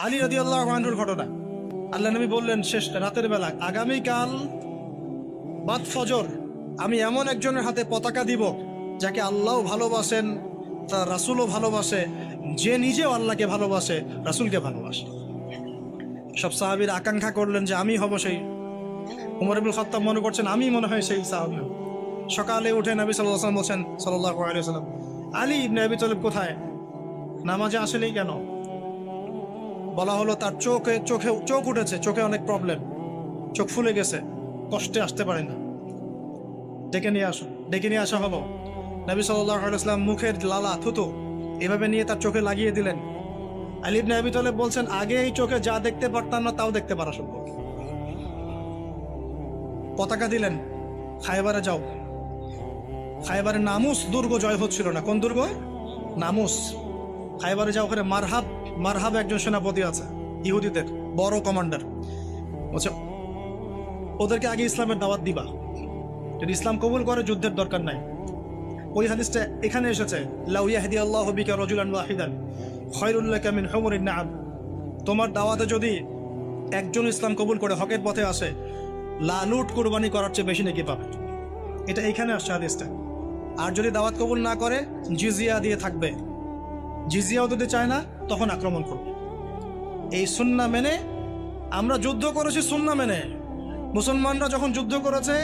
আলী রাদিয়াল্লাহু আনহুর ঘটনা। আল্লাহ নবী বললেন শেষ রাতের বেলা, আগামীকাল বাদ ফজর আমি এমন একজনের হাতে পতাকা দিব যাকে আল্লাহও ভালোবাসেন, তার রাসূলও ভালোবাসে, যে নিজেও আল্লাহকে ভালোবাসে, রাসূলকে ভালোবাসে। সব সাহাবীরা আকাঙ্ক্ষা করলেন যে আমি হব সেই। ওমর ইবনে খাত্তাব মনে করছেন আমি মনে হয় সেই সাহাবী। সকালে উঠে নবী সাল্লাল্লাহু আলাইহি ওয়াসাল্লাম বলছেন সাল্লাল্লাহু আলাইহি ওয়াসাল্লাম, আলী ইবনে আবি তালিব কোথায়? নামাজে আসেনি কেন? বলা হলো তার চোখ উঠেছে, চোখে অনেক প্রবলেম, চোখ ফুলে গেছে, কষ্টে আসতে পারে না, ডেকে নিয়ে আসুন। ডেকে নিয়ে আসা হলো। নবী সাল্লাল্লাহু আলাইহি ওয়াসাল্লাম মুখের লালা থুতু এভাবে নিয়ে তার চোখে লাগিয়ে দিলেন। আলী ইবনে আবি তালিব বলছেন আগে এই চোখে যা দেখতে পারতাম না তাও দেখতে পারা সম্ভব। পতাকা দিলেন, খায়বারে যাও। খায়বারে নামুস দুর্গ জয় হচ্ছিল না। কোন দুর্গ? নামুস। খায়বারে যাও, ওখানে মারহাব একজন সেনাপতি আছে, ইহুদিদের বড় কমান্ডার। বলছে ওদেরকে আগে ইসলামের দাওয়াত দিবা, যদি ইসলাম কবুল করে যুদ্ধের দরকার নাই। ওই হাদিসটা এখানে এসেছে, লাউ ইয়াহদিয়াল্লাহু বিকা রাজুলান ওয়াহিদান খায়রুল লাকা মিন হুমুরিন নাআম। তোমার দাওয়াতে যদি একজন ইসলাম কবুল করে হকের পথে আসে, লালুট কুরবানি করার চেয়ে বেশি নাকি পাবে। এটা এখানে আসছে হাদিসটা। আর যদি দাওয়াত কবুল না করে জিজিয়া দিয়ে থাকবে, জিজিয়াও দিতে চায় না, তখন আক্রমণ করবে। এই সুন্নাহ মেনে আমরা যুদ্ধ করেছি। সুন্নাহ মেনে মুসলমানরা যখন যুদ্ধ করেছে,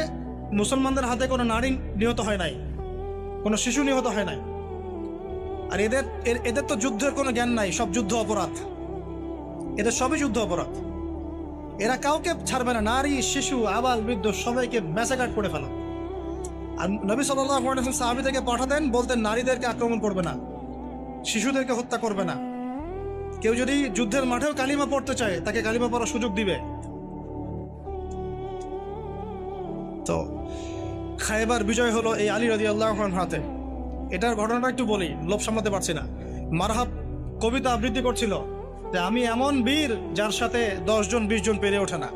মুসলমানদের হাতে কোনো নারী নিহত হয় নাই, কোনো শিশু নিহত হয় নাই। আর এদের তো যুদ্ধের কোনো জ্ঞান নাই, সব যুদ্ধ অপরাধ, এদের সবই যুদ্ধ অপরাধ। এরা কাউকে ছাড়বে না, নারী শিশু আবাল বৃদ্ধ সবাইকে ম্যাসাকাট করে ফেলা। আর নবী সাল্লাল্লাহু আলাইহি ওয়াসাল্লাম সাহাবীদেরকে পাঠাতেন, বলতেন নারীদেরকে আক্রমণ করবে না, শিশুদেরকে হত্যা করবে না। কেউ যদি যুদ্ধের মাঠেও কালিমা পড়তে চায় তাকে কালিমা পড়ার সুযোগ দিবে। তো খায়বার বিজয় হলো এই আলী রাদিয়াল্লাহু আনহুর হাতে। এটার ঘটনাটা একটু বলি, লোভ সামলাতে পারছি না। মারহাব কবিতা আবৃত্তি করছিল যে আমি এমন বীর যার সাথে 10 জন 20 জন পেরে ওঠে না।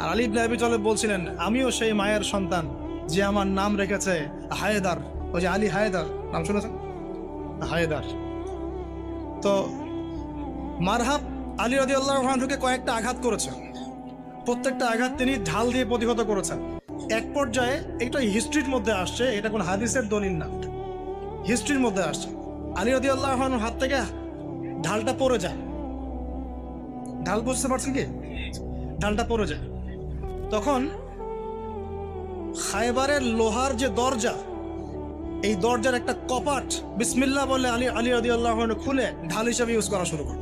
আর আলী ইবনে আবি তালিব বলছিলেন আমিও সেই মায়ের সন্তান যে আমার নাম রেখেছে হায়দার। ওই যে আলী হায়দার, নাম শুনেছেন? হায়দার। তো মারহাব আলী রাদিয়াল্লাহু আনহুকে কয়েকটা আঘাত করেছেন, প্রত্যেকটা আঘাত তিনি ঢাল দিয়ে প্রতিহত করেছেন। এক পর্যায়ে এটা হিস্ট্রির মধ্যে আসছে, এটা কোন হাদিসের দলিল না, হিস্ট্রির মধ্যে আসছে। আলী রাদিয়াল্লাহু আনহুর হাত থেকে ঢালটা পড়ে যায়। ঢাল বুঝতে পারছেন কি? ঢালটা পড়ে যায়। তখন খায়বারের লোহার যে দরজা, এই দরজার একটা কপাট বিসমিল্লাহ বলে আলী রাদিয়াল্লাহু আনহু খুলে ঢাল হিসেবে ইউজ করা শুরু করে।